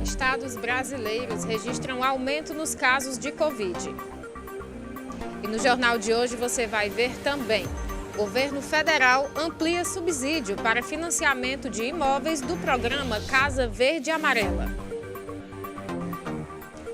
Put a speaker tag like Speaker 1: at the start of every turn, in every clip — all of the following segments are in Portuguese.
Speaker 1: estados brasileiros registram aumento nos casos de Covid. E no jornal de hoje você vai ver também: o governo federal amplia subsídio para financiamento de imóveis do programa Casa Verde e Amarela.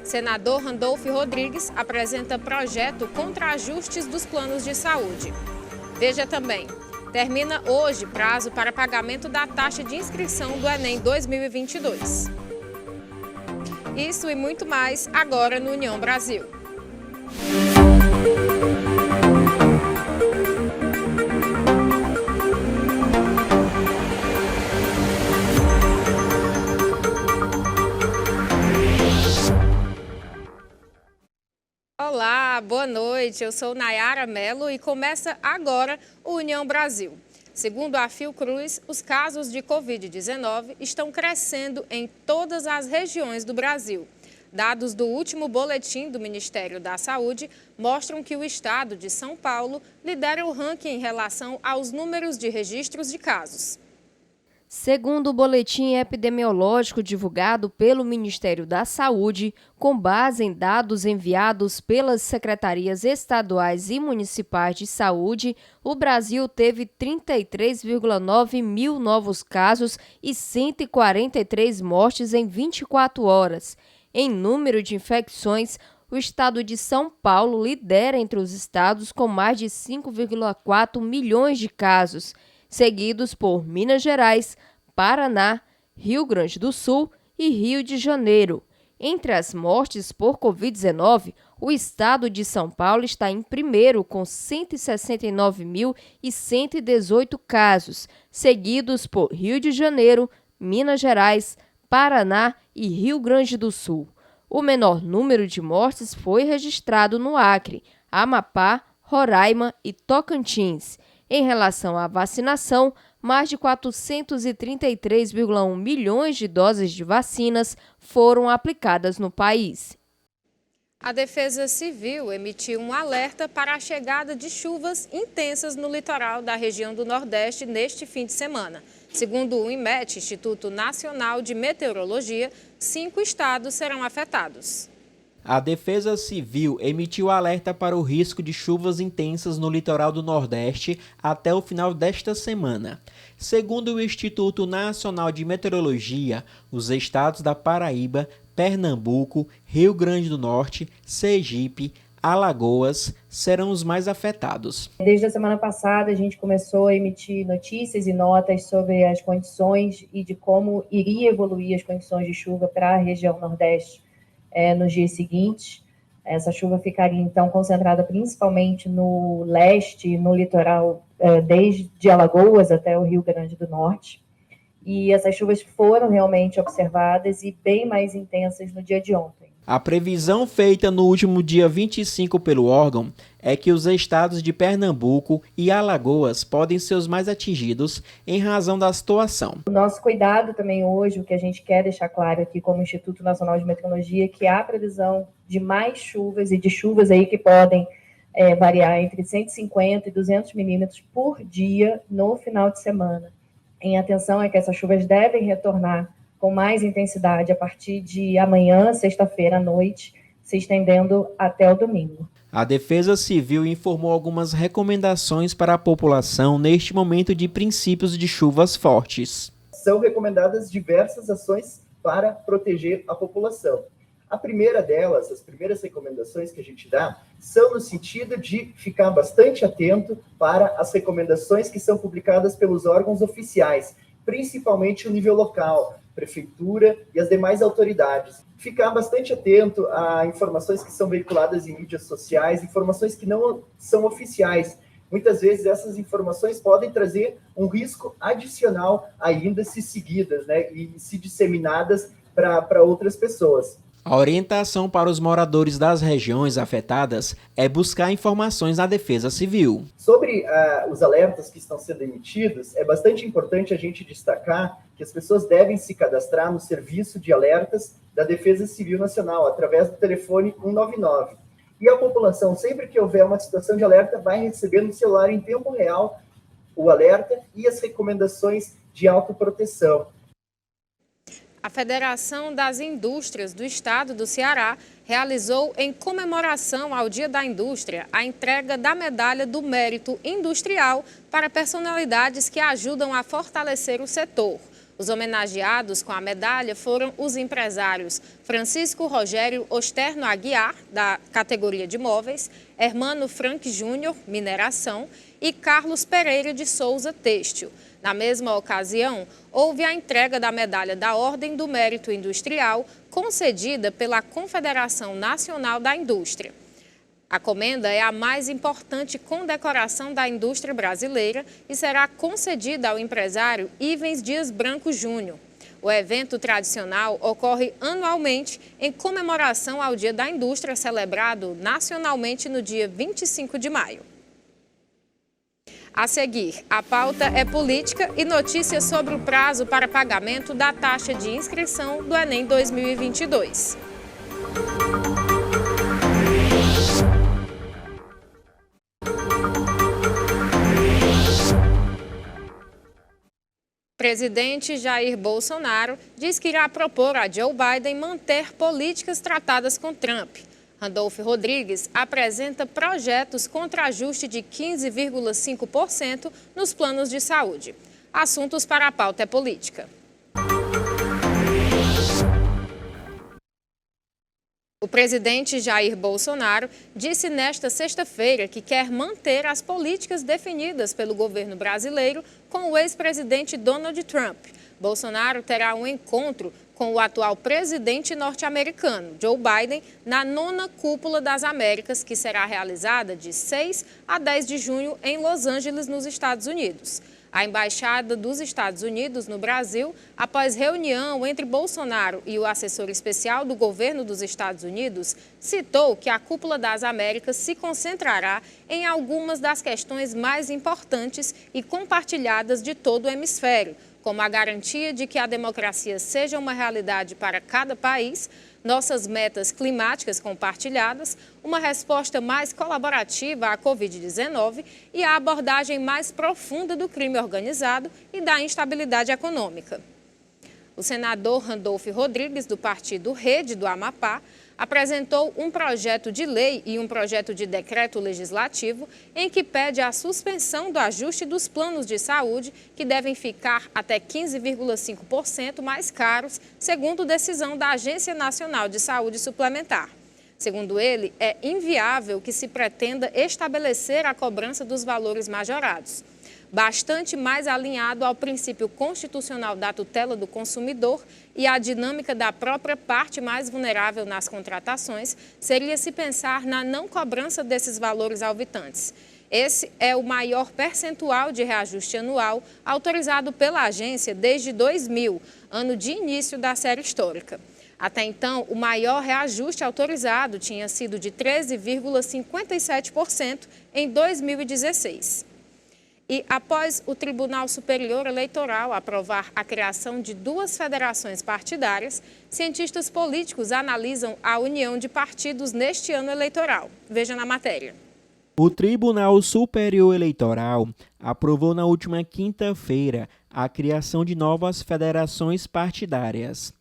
Speaker 1: Senador Randolfo Rodrigues apresenta projeto contra ajustes dos planos de saúde. Veja também: termina hoje prazo para pagamento da taxa de inscrição do Enem 2022. Isso e muito mais agora no União Brasil. Olá, boa noite. Eu sou Nayara Mello e começa agora o União Brasil. Segundo a Fiocruz, os casos de Covid-19 estão crescendo em todas as regiões do Brasil. Dados do último boletim do Ministério da Saúde mostram que o estado de São Paulo lidera o ranking em relação aos números de registros de casos.
Speaker 2: Segundo o boletim epidemiológico divulgado pelo Ministério da Saúde, com base em dados enviados pelas secretarias estaduais e municipais de saúde, o Brasil teve 33,9 mil novos casos e 143 mortes em 24 horas. Em número de infecções, o estado de São Paulo lidera entre os estados com mais de 5,4 milhões de casos, seguidos por Minas Gerais, Paraná, Rio Grande do Sul e Rio de Janeiro. Entre as mortes por Covid-19, o estado de São Paulo está em primeiro com 169.118 casos, seguidos por Rio de Janeiro, Minas Gerais, Paraná e Rio Grande do Sul. O menor número de mortes foi registrado no Acre, Amapá, Roraima e Tocantins. Em relação à vacinação, mais de 433,1 milhões de doses de vacinas foram aplicadas no país.
Speaker 1: A Defesa Civil emitiu um alerta para a chegada de chuvas intensas no litoral da região do Nordeste neste fim de semana. Segundo o INMET, Instituto Nacional de Meteorologia, 5 estados serão afetados.
Speaker 3: A Defesa Civil emitiu alerta para o risco de chuvas intensas no litoral do Nordeste até o final desta semana. Segundo o Instituto Nacional de Meteorologia, os estados da Paraíba, Pernambuco, Rio Grande do Norte, Sergipe, Alagoas serão os mais afetados.
Speaker 4: Desde a semana passada, a gente começou a emitir notícias e notas sobre as condições e de como iria evoluir as condições de chuva para a região Nordeste. Nos dias seguintes, essa chuva ficaria então concentrada principalmente no leste, no litoral, desde Alagoas até o Rio Grande do Norte. E essas chuvas foram realmente observadas e bem mais intensas no dia de ontem.
Speaker 3: A previsão feita no último dia 25 pelo órgão é que os estados de Pernambuco e Alagoas podem ser os mais atingidos em razão da situação.
Speaker 4: O nosso cuidado também hoje, o que a gente quer deixar claro aqui como Instituto Nacional de Meteorologia, é que há previsão de mais chuvas e de chuvas aí que podem variar entre 150 e 200 milímetros por dia no final de semana. Em atenção é que essas chuvas devem retornar com mais intensidade a partir de amanhã, sexta-feira à noite, se estendendo até o domingo.
Speaker 3: A Defesa Civil informou algumas recomendações para a população neste momento de princípios de chuvas fortes.
Speaker 5: São recomendadas diversas ações para proteger a população. A primeira delas, as primeiras recomendações que a gente dá, são no sentido de ficar bastante atento para as recomendações que são publicadas pelos órgãos oficiais, principalmente o nível local, prefeitura e as demais autoridades. Ficar bastante atento a informações que são veiculadas em mídias sociais, informações que não são oficiais. Muitas vezes essas informações podem trazer um risco adicional ainda se seguidas, e se disseminadas para outras pessoas.
Speaker 3: A orientação para os moradores das regiões afetadas é buscar informações na Defesa Civil.
Speaker 5: Sobre os alertas que estão sendo emitidos, é bastante importante a gente destacar que as pessoas devem se cadastrar no serviço de alertas da Defesa Civil Nacional, através do telefone 199. E a população, sempre que houver uma situação de alerta, vai receber no celular em tempo real o alerta e as recomendações de autoproteção.
Speaker 1: A Federação das Indústrias do Estado do Ceará realizou, em comemoração ao Dia da Indústria, a entrega da Medalha do Mérito Industrial para personalidades que ajudam a fortalecer o setor. Os homenageados com a medalha foram os empresários Francisco Rogério Osterno Aguiar, da categoria de móveis, Hermano Frank Júnior, mineração, e Carlos Pereira de Souza, têxtil. Na mesma ocasião, houve a entrega da medalha da Ordem do Mérito Industrial, concedida pela Confederação Nacional da Indústria. A comenda é a mais importante condecoração da indústria brasileira e será concedida ao empresário Ivens Dias Branco Júnior. O evento tradicional ocorre anualmente em comemoração ao Dia da Indústria, celebrado nacionalmente no dia 25 de maio. A seguir, a pauta é política e notícias sobre o prazo para pagamento da taxa de inscrição do Enem 2022. O presidente Jair Bolsonaro diz que irá propor a Joe Biden manter políticas tratadas com Trump. Randolph Rodrigues apresenta projetos contra ajuste de 15,5% nos planos de saúde. Assuntos para a pauta é política. O presidente Jair Bolsonaro disse nesta sexta-feira que quer manter as políticas definidas pelo governo brasileiro com o ex-presidente Donald Trump. Bolsonaro terá um encontro com o atual presidente norte-americano, Joe Biden, na 9ª Cúpula das Américas, que será realizada de 6 a 10 de junho em Los Angeles, nos Estados Unidos. A Embaixada dos Estados Unidos no Brasil, após reunião entre Bolsonaro e o assessor especial do governo dos Estados Unidos, citou que a Cúpula das Américas se concentrará em algumas das questões mais importantes e compartilhadas de todo o hemisfério, como a garantia de que a democracia seja uma realidade para cada país, nossas metas climáticas compartilhadas, uma resposta mais colaborativa à Covid-19 e a abordagem mais profunda do crime organizado e da instabilidade econômica. O senador Randolph Rodrigues, do partido Rede do Amapá, apresentou um projeto de lei e um projeto de decreto legislativo em que pede a suspensão do ajuste dos planos de saúde, que devem ficar até 15,5% mais caros, segundo decisão da Agência Nacional de Saúde Suplementar. Segundo ele, é inviável que se pretenda estabelecer a cobrança dos valores majorados. Bastante mais alinhado ao princípio constitucional da tutela do consumidor e à dinâmica da própria parte mais vulnerável nas contratações, seria se pensar na não cobrança desses valores alvitantes. Esse é o maior percentual de reajuste anual autorizado pela agência desde 2000, ano de início da série histórica. Até então, o maior reajuste autorizado tinha sido de 13,57% em 2016. E após o Tribunal Superior Eleitoral aprovar a criação de 2 federações partidárias, cientistas políticos analisam a união de partidos neste ano eleitoral. Veja na matéria.
Speaker 3: O Tribunal Superior Eleitoral aprovou na última quinta-feira a criação de novas federações partidárias.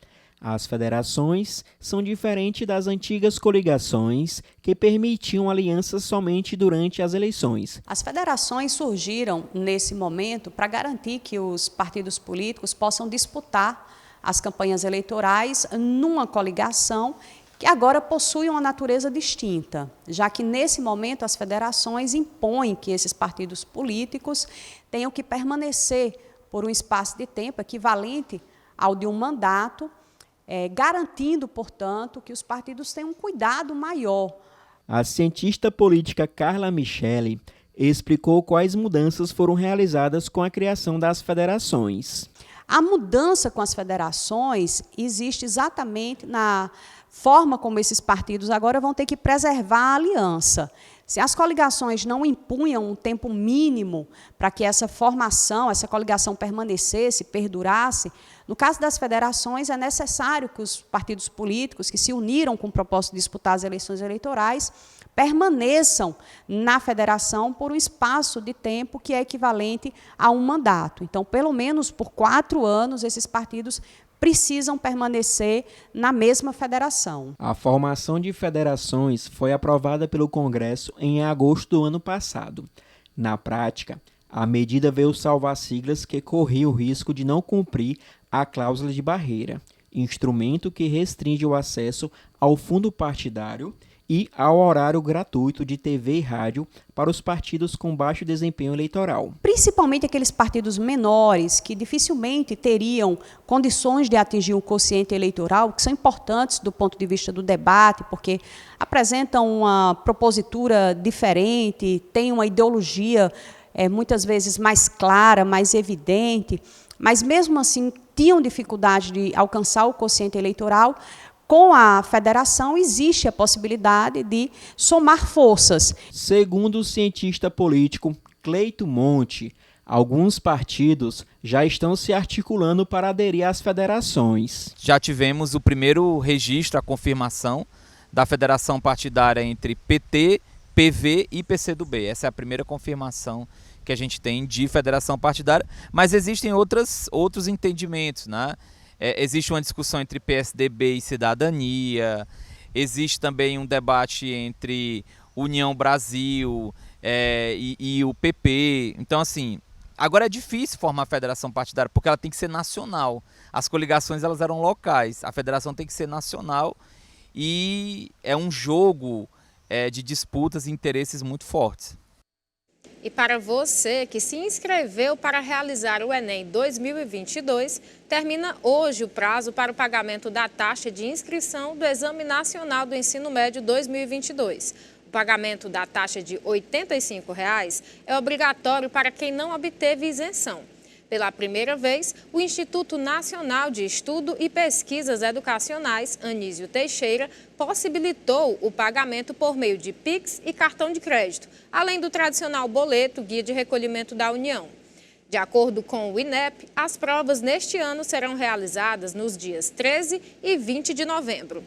Speaker 3: As federações são diferentes das antigas coligações, que permitiam alianças somente durante as eleições.
Speaker 6: As federações surgiram nesse momento para garantir que os partidos políticos possam disputar as campanhas eleitorais numa coligação que agora possui uma natureza distinta, já que nesse momento as federações impõem que esses partidos políticos tenham que permanecer por um espaço de tempo equivalente ao de um mandato, garantindo, portanto, que os partidos tenham um cuidado maior.
Speaker 3: A cientista política Carla Michele explicou quais mudanças foram realizadas com a criação das federações.
Speaker 6: A mudança com as federações existe exatamente na forma como esses partidos agora vão ter que preservar a aliança. Se as coligações não impunham um tempo mínimo para que essa formação, essa coligação permanecesse, perdurasse, no caso das federações é necessário que os partidos políticos que se uniram com o propósito de disputar as eleições eleitorais permaneçam na federação por um espaço de tempo que é equivalente a um mandato. Então, pelo menos por 4 anos, esses partidos precisam permanecer na mesma federação.
Speaker 3: A formação de federações foi aprovada pelo Congresso em agosto do ano passado. Na prática, a medida veio salvar siglas que corriam o risco de não cumprir a cláusula de barreira, instrumento que restringe o acesso ao fundo partidário e ao horário gratuito de TV e rádio para os partidos com baixo desempenho eleitoral.
Speaker 6: Principalmente aqueles partidos menores que dificilmente teriam condições de atingir um quociente eleitoral, que são importantes do ponto de vista do debate, porque apresentam uma propositura diferente, têm uma ideologia muitas vezes mais clara, mais evidente, mas mesmo assim tinham dificuldade de alcançar o quociente eleitoral. Com a federação, existe a possibilidade de somar forças.
Speaker 3: Segundo o cientista político Cleito Monte, alguns partidos já estão se articulando para aderir às federações.
Speaker 7: Já tivemos o primeiro registro, a confirmação da federação partidária entre PT, PV e PCdoB. Essa é a primeira confirmação que a gente tem de federação partidária, mas existem outros entendimentos, né? Existe uma discussão entre PSDB e Cidadania, existe também um debate entre União Brasil e o PP. Então, assim, agora é difícil formar federação partidária, porque ela tem que ser nacional. As coligações elas eram locais, a federação tem que ser nacional e é um jogo de disputas e interesses muito fortes.
Speaker 1: E para você que se inscreveu para realizar o Enem 2022, termina hoje o prazo para o pagamento da taxa de inscrição do Exame Nacional do Ensino Médio 2022. O pagamento da taxa de R$ 85,00 é obrigatório para quem não obteve isenção. Pela primeira vez, o Instituto Nacional de Estudo e Pesquisas Educacionais, Anísio Teixeira, possibilitou o pagamento por meio de Pix e cartão de crédito, além do tradicional boleto, guia de recolhimento da União. De acordo com o INEP, as provas neste ano serão realizadas nos dias 13 e 20 de novembro.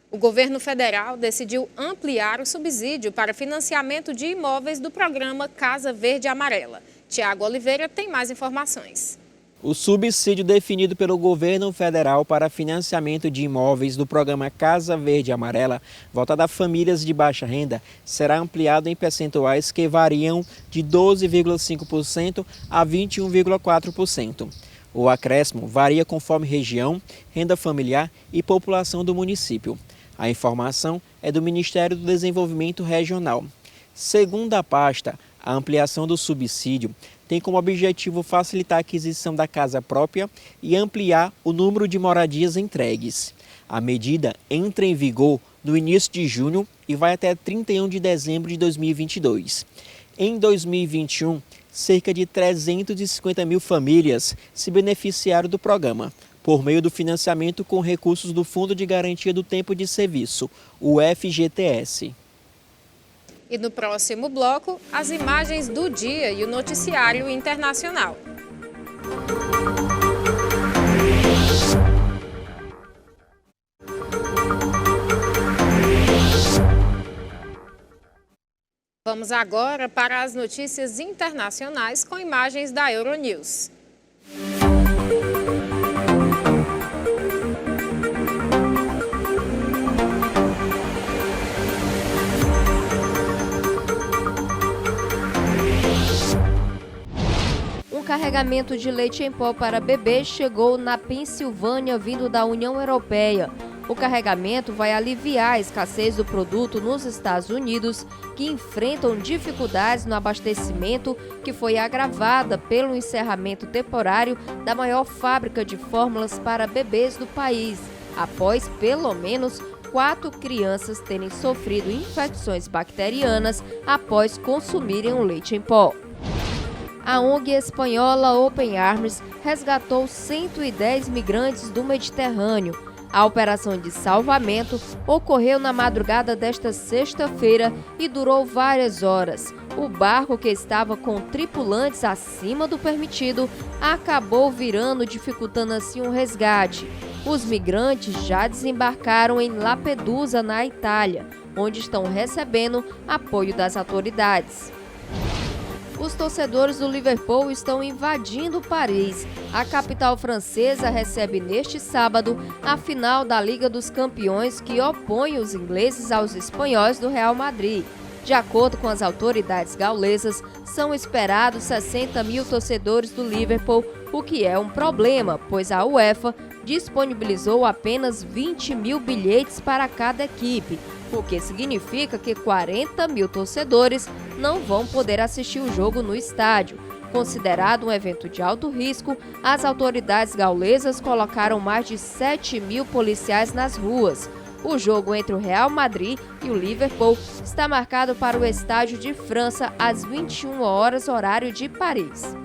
Speaker 1: O governo federal decidiu ampliar o subsídio para financiamento de imóveis do programa Casa Verde Amarela. Tiago Oliveira tem mais informações.
Speaker 3: O subsídio definido pelo governo federal para financiamento de imóveis do programa Casa Verde Amarela, voltado a famílias de baixa renda, será ampliado em percentuais que variam de 12,5% a 21,4%. O acréscimo varia conforme região, renda familiar e população do município. A informação é do Ministério do Desenvolvimento Regional. Segundo a pasta, a ampliação do subsídio tem como objetivo facilitar a aquisição da casa própria e ampliar o número de moradias entregues. A medida entra em vigor no início de junho e vai até 31 de dezembro de 2022. Em 2021, cerca de 350 mil famílias se beneficiaram do programa, por meio do financiamento com recursos do Fundo de Garantia do Tempo de Serviço, o FGTS.
Speaker 1: E no próximo bloco, as imagens do dia e o noticiário internacional. Vamos agora para as notícias internacionais com imagens da Euronews.
Speaker 2: Um carregamento de leite em pó para bebês chegou na Pensilvânia vindo da União Europeia. O carregamento vai aliviar a escassez do produto nos Estados Unidos, que enfrentam dificuldades no abastecimento, que foi agravada pelo encerramento temporário da maior fábrica de fórmulas para bebês do país, após pelo menos 4 crianças terem sofrido infecções bacterianas após consumirem o leite em pó. A ONG espanhola Open Arms resgatou 110 migrantes do Mediterrâneo. A operação de salvamento ocorreu na madrugada desta sexta-feira e durou várias horas. O barco, que estava com tripulantes acima do permitido, acabou virando, dificultando assim o resgate. Os migrantes já desembarcaram em Lampedusa, na Itália, onde estão recebendo apoio das autoridades. Os torcedores do Liverpool estão invadindo Paris. A capital francesa recebe neste sábado a final da Liga dos Campeões, que opõe os ingleses aos espanhóis do Real Madrid. De acordo com as autoridades gaulesas, são esperados 60 mil torcedores do Liverpool, o que é um problema, pois a UEFA disponibilizou apenas 20 mil bilhetes para cada equipe, o que significa que 40 mil torcedores não vão poder assistir o jogo no estádio. Considerado um evento de alto risco, as autoridades gaulesas colocaram mais de 7 mil policiais nas ruas. O jogo entre o Real Madrid e o Liverpool está marcado para o Estádio de França às 21 horas, horário de Paris.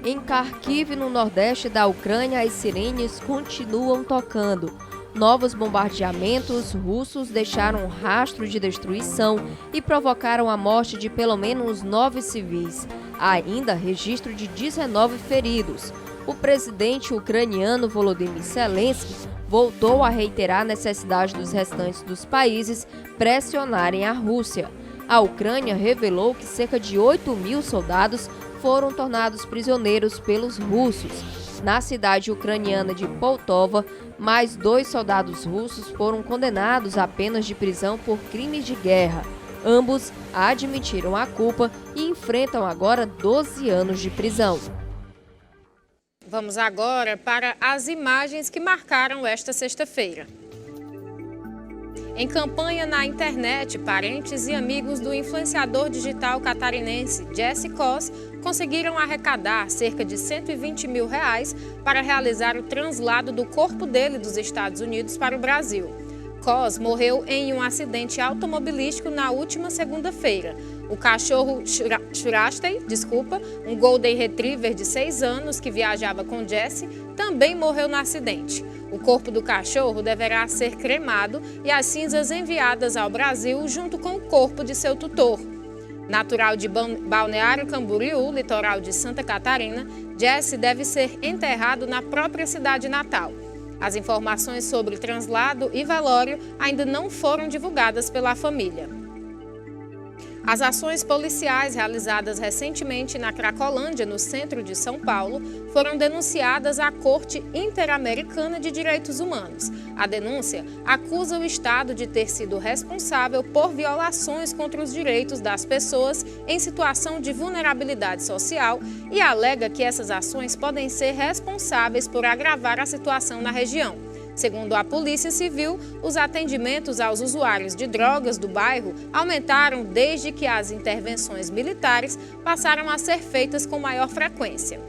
Speaker 2: Em Kharkiv, no nordeste da Ucrânia, as sirenes continuam tocando. Novos bombardeamentos russos deixaram um rastro de destruição e provocaram a morte de pelo menos 9 civis. Há ainda registro de 19 feridos. O presidente ucraniano Volodymyr Zelensky voltou a reiterar a necessidade dos restantes dos países pressionarem a Rússia. A Ucrânia revelou que cerca de 8 mil soldados foram tornados prisioneiros pelos russos. Na cidade ucraniana de Poltava, mais 2 soldados russos foram condenados a penas de prisão por crimes de guerra. Ambos admitiram a culpa e enfrentam agora 12 anos de prisão.
Speaker 1: Vamos agora para as imagens que marcaram esta sexta-feira. Em campanha na internet, parentes e amigos do influenciador digital catarinense Jesse Cos conseguiram arrecadar cerca de R$120 mil para realizar o translado do corpo dele dos Estados Unidos para o Brasil. Cos morreu em um acidente automobilístico na última segunda-feira. O cachorro Shurastei, um Golden Retriever de 6 anos que viajava com Jesse, também morreu no acidente. O corpo do cachorro deverá ser cremado e as cinzas enviadas ao Brasil junto com o corpo de seu tutor. Natural de Balneário Camboriú, litoral de Santa Catarina, Jesse deve ser enterrado na própria cidade natal. As informações sobre translado e velório ainda não foram divulgadas pela família. As ações policiais realizadas recentemente na Cracolândia, no centro de São Paulo, foram denunciadas à Corte Interamericana de Direitos Humanos. A denúncia acusa o Estado de ter sido responsável por violações contra os direitos das pessoas em situação de vulnerabilidade social e alega que essas ações podem ser responsáveis por agravar a situação na região. Segundo a Polícia Civil, os atendimentos aos usuários de drogas do bairro aumentaram desde que as intervenções militares passaram a ser feitas com maior frequência.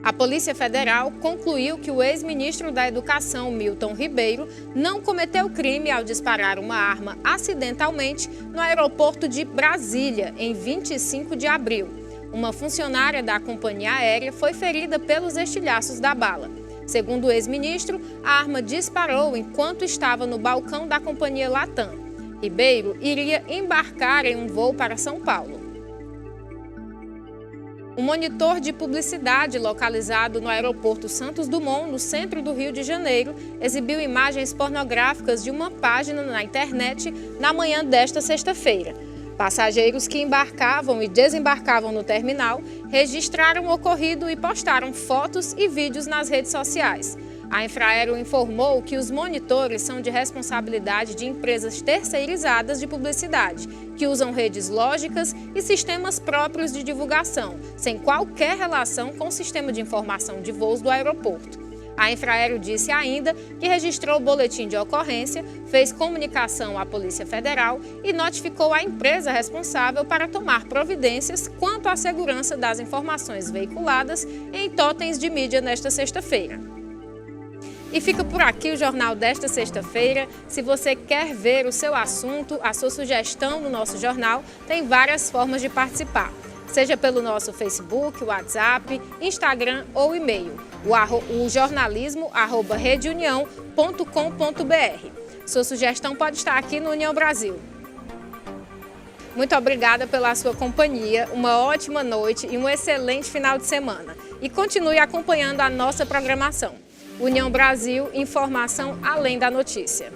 Speaker 1: A Polícia Federal concluiu que o ex-ministro da Educação, Milton Ribeiro, não cometeu crime ao disparar uma arma acidentalmente no aeroporto de Brasília, em 25 de abril. Uma funcionária da companhia aérea foi ferida pelos estilhaços da bala. Segundo o ex-ministro, a arma disparou enquanto estava no balcão da companhia Latam. Ribeiro iria embarcar em um voo para São Paulo. Um monitor de publicidade localizado no aeroporto Santos Dumont, no centro do Rio de Janeiro, exibiu imagens pornográficas de uma página na internet na manhã desta sexta-feira. Passageiros que embarcavam e desembarcavam no terminal registraram o ocorrido e postaram fotos e vídeos nas redes sociais. A Infraero informou que os monitores são de responsabilidade de empresas terceirizadas de publicidade, que usam redes lógicas e sistemas próprios de divulgação, sem qualquer relação com o sistema de informação de voos do aeroporto. A Infraero disse ainda que registrou o boletim de ocorrência, fez comunicação à Polícia Federal e notificou a empresa responsável para tomar providências quanto à segurança das informações veiculadas em totens de mídia nesta sexta-feira. E fica por aqui o jornal desta sexta-feira. Se você quer ver o seu assunto, a sua sugestão no nosso jornal, tem várias formas de participar. Seja pelo nosso Facebook, WhatsApp, Instagram ou e-mail, o jornalismo@redeunião.com.br. Sua sugestão pode estar aqui no União Brasil. Muito obrigada pela sua companhia, uma ótima noite e um excelente final de semana. E continue acompanhando a nossa programação. União Brasil, informação além da notícia.